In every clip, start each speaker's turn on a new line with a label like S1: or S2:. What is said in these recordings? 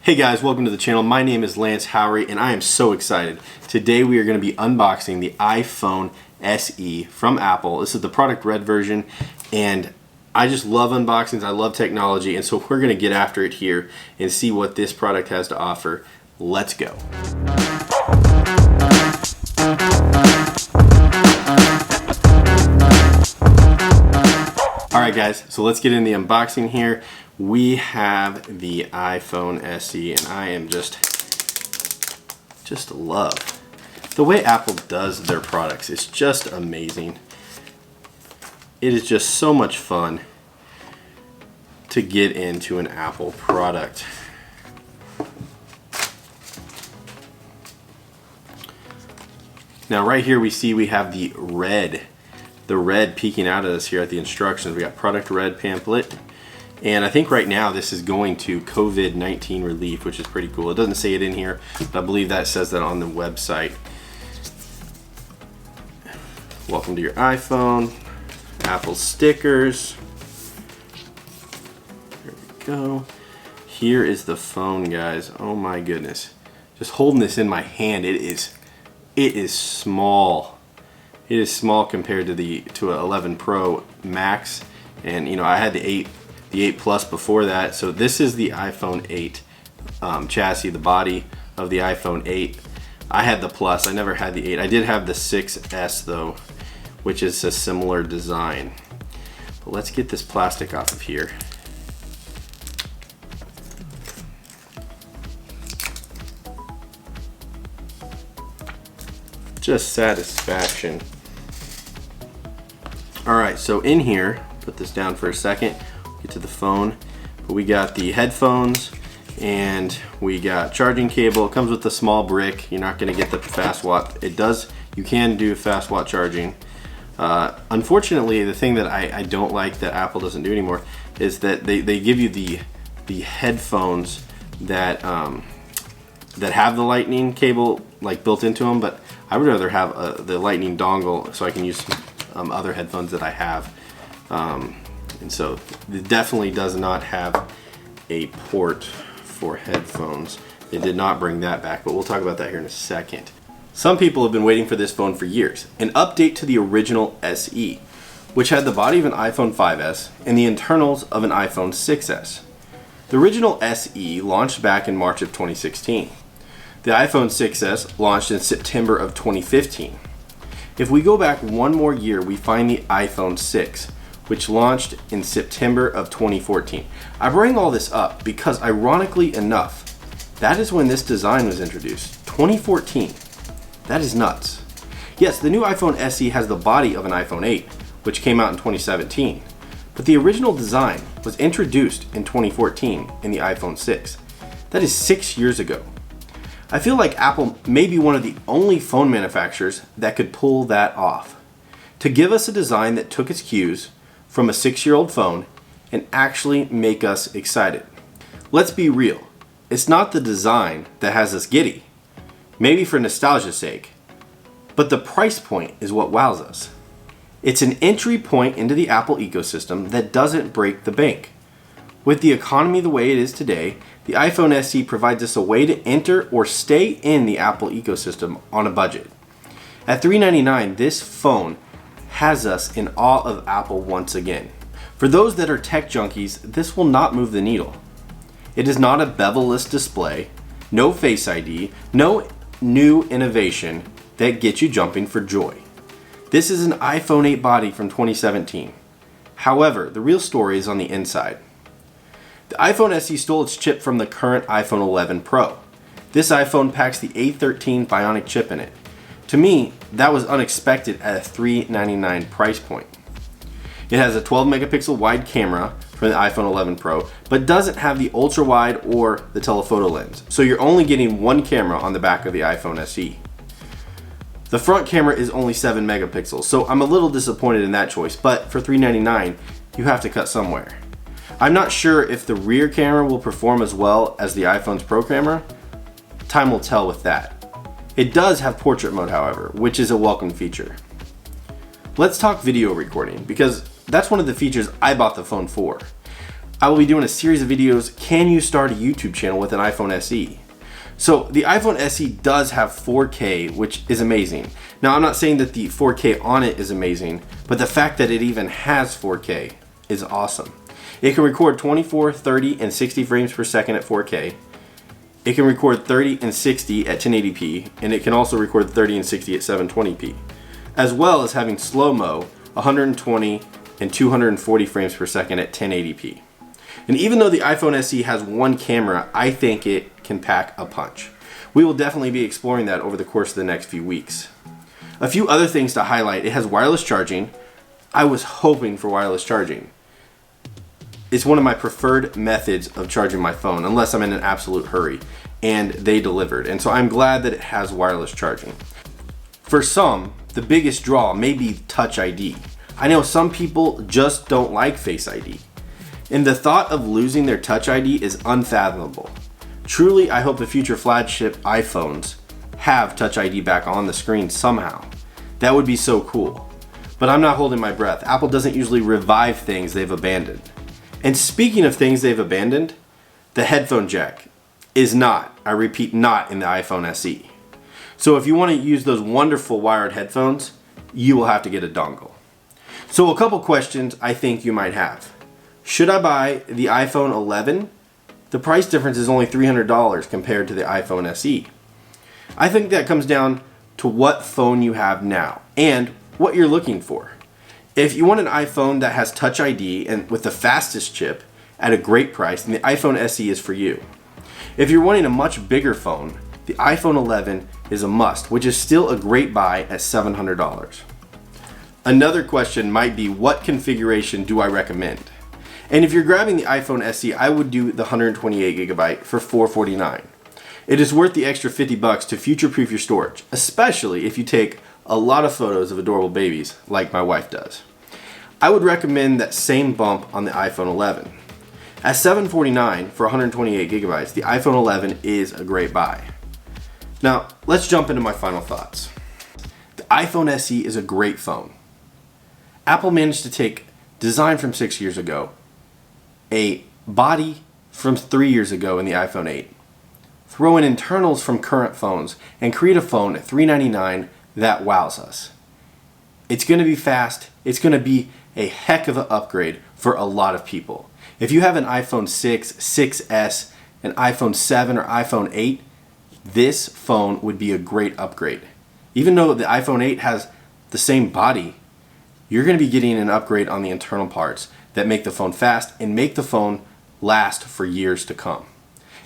S1: Hey guys, welcome to the channel. My name is Lance Howery and I am so excited. Today we are going to be unboxing the iPhone SE from Apple. This is the product red version and I just love unboxings. I love technology, and so we're going to get after it here and see what this product has to offer. Let's go. Alright guys, so let's get in the unboxing here. We have the iPhone SE and I am just love the way Apple does their products. It's just amazing. It is just so much fun to get into an Apple product. Now right here we have the red peeking out at us here at the instructions. We got product red pamphlet. And I think right now this is going to COVID-19 relief, which is pretty cool. It doesn't say it in here, but I believe that says that on the website. Welcome to your iPhone. Apple stickers. There we go. Here is the phone, guys. Oh my goodness. Just holding this in my hand, it is small. It is small compared to an 11 Pro Max, and you know I had the 8 Plus before that. So this is the iPhone 8 chassis, the body of the iPhone 8. I had the Plus, I never had the 8. I did have the 6S though, which is a similar design. But let's get this plastic off of here. Just satisfaction. Alright, so in here, put this down for a second, get to the phone. But we got the headphones and we got charging cable. It comes with a small brick. You're not going to get the fast watt. You can do fast watt charging. Unfortunately, the thing that I don't like that Apple doesn't do anymore is that they give you the headphones that have the lightning cable like built into them, but I would rather have the lightning dongle so I can use other headphones that I have. And so it definitely does not have a port for headphones. They did not bring that back, but we'll talk about that here in a second. Some people have been waiting for this phone for years. An update to the original SE, which had the body of an iPhone 5S and the internals of an iPhone 6S. The original SE launched back in March of 2016. The iPhone 6S launched in September of 2015. If we go back one more year, we find the iPhone 6, which launched in September of 2014. I bring all this up because, ironically enough, that is when this design was introduced, 2014. That is nuts. Yes, the new iPhone SE has the body of an iPhone 8, which came out in 2017, but the original design was introduced in 2014 in the iPhone 6. That is 6 years ago. I feel like Apple may be one of the only phone manufacturers that could pull that off. To give us a design that took its cues from a 6-year-old phone and actually make us excited. Let's be real, it's not the design that has us giddy, maybe for nostalgia's sake, but the price point is what wows us. It's an entry point into the Apple ecosystem that doesn't break the bank. With the economy the way it is today, the iPhone SE provides us a way to enter or stay in the Apple ecosystem on a budget. At $399, this phone has us in awe of Apple once again. For those that are tech junkies, this will not move the needle. It is not a bevel-less display, no Face ID, no new innovation that gets you jumping for joy. This is an iPhone 8 body from 2017. However, the real story is on the inside. The iPhone SE stole its chip from the current iPhone 11 Pro. This iPhone packs the A13 Bionic chip in it. To me, that was unexpected at a $399 price point. It has a 12 megapixel wide camera from the iPhone 11 Pro, but doesn't have the ultra wide or the telephoto lens. So you're only getting one camera on the back of the iPhone SE. The front camera is only 7 megapixels, so I'm a little disappointed in that choice, but for $399, you have to cut somewhere. I'm not sure if the rear camera will perform as well as the iPhone's Pro camera. Time will tell with that. It does have portrait mode, however, which is a welcome feature. Let's talk video recording, because that's one of the features I bought the phone for. I will be doing a series of videos, can you start a YouTube channel with an iPhone SE? So the iPhone SE does have 4K, which is amazing. Now I'm not saying that the 4K on it is amazing, but the fact that it even has 4K is awesome. It can record 24, 30, and 60 frames per second at 4K. It can record 30 and 60 at 1080p, and it can also record 30 and 60 at 720p, as well as having slow-mo 120 and 240 frames per second at 1080p. And even though the iPhone SE has one camera, I think it can pack a punch. We will definitely be exploring that over the course of the next few weeks. A few other things to highlight: it has wireless charging. I was hoping for wireless charging. It's one of my preferred methods of charging my phone, unless I'm in an absolute hurry, and they delivered. And so I'm glad that it has wireless charging. For some, the biggest draw may be Touch ID. I know some people just don't like Face ID. And the thought of losing their Touch ID is unfathomable. Truly, I hope the future flagship iPhones have Touch ID back on the screen somehow. That would be so cool. But I'm not holding my breath. Apple doesn't usually revive things they've abandoned. And speaking of things they've abandoned, the headphone jack is not, I repeat, not in the iPhone SE. So if you want to use those wonderful wired headphones, you will have to get a dongle. So a couple questions I think you might have. Should I buy the iPhone 11? The price difference is only $300 compared to the iPhone SE. I think that comes down to what phone you have now and what you're looking for. If you want an iPhone that has Touch ID and with the fastest chip at a great price, then the iPhone SE is for you. If you're wanting a much bigger phone, the iPhone 11 is a must, which is still a great buy at $700. Another question might be, what configuration do I recommend? And if you're grabbing the iPhone SE, I would do the 128GB for $449. It is worth the extra $50 to future-proof your storage, especially if you take a lot of photos of adorable babies like my wife does. I would recommend that same bump on the iPhone 11. At $749 for 128GB, the iPhone 11 is a great buy. Now, let's jump into my final thoughts. The iPhone SE is a great phone. Apple managed to take design from 6 years ago, a body from 3 years ago in the iPhone 8, throw in internals from current phones, and create a phone at $399 that wows us. It's going to be fast. It's going to be a heck of an upgrade for a lot of people. If you have an iPhone 6, 6S, an iPhone 7, or iPhone 8, this phone would be a great upgrade. Even though the iPhone 8 has the same body, you're going to be getting an upgrade on the internal parts that make the phone fast and make the phone last for years to come.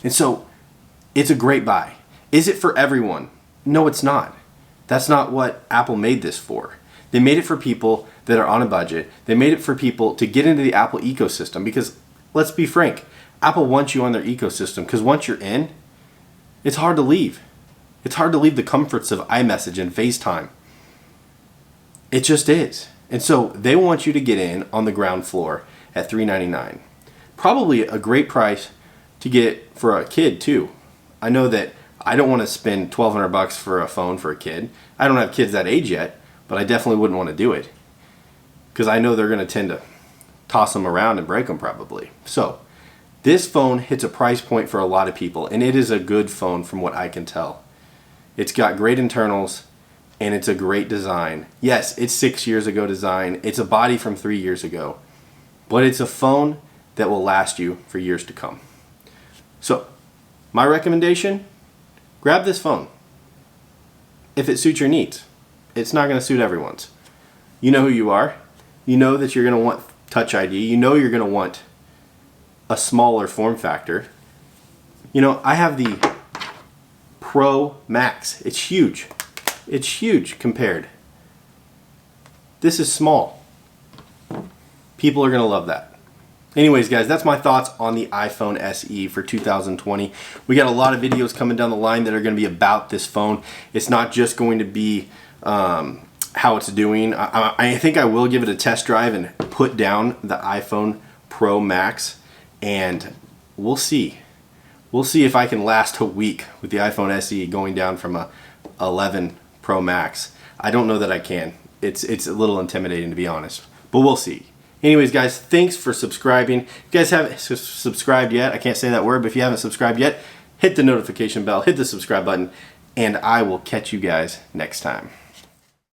S1: And so, it's a great buy. Is it for everyone? No, it's not. That's not what Apple made this for. They made it for people that are on a budget. They made it for people to get into the Apple ecosystem because, let's be frank, Apple wants you on their ecosystem because once you're in, it's hard to leave. It's hard to leave the comforts of iMessage and FaceTime. It just is. And so they want you to get in on the ground floor at $399. Probably a great price to get for a kid too. I know that I don't want to spend $1,200 for a phone for a kid. I don't have kids that age yet, but I definitely wouldn't want to do it because I know they're going to tend to toss them around and break them probably. So this phone hits a price point for a lot of people, and it is a good phone from what I can tell. It's got great internals, and it's a great design. Yes, it's 6 years ago design. It's a body from 3 years ago, but it's a phone that will last you for years to come. So my recommendation, grab this phone if it suits your needs. It's not going to suit everyone's. You know who you are. You know that you're going to want Touch ID. You know you're going to want a smaller form factor. You know, I have the Pro Max. It's huge. It's huge compared. This is small. People are going to love that. Anyways, guys, that's my thoughts on the iPhone SE for 2020. We got a lot of videos coming down the line that are going to be about this phone. It's not just going to be how it's doing. I think I will give it a test drive and put down the iPhone Pro Max, and we'll see. We'll see if I can last a week with the iPhone SE going down from a 11 Pro Max. I don't know that I can. It's a little intimidating, to be honest, but we'll see. Anyways, guys, thanks for subscribing. If you guys haven't subscribed yet, I can't say that word, but if you haven't subscribed yet, hit the notification bell, hit the subscribe button, and I will catch you guys next time.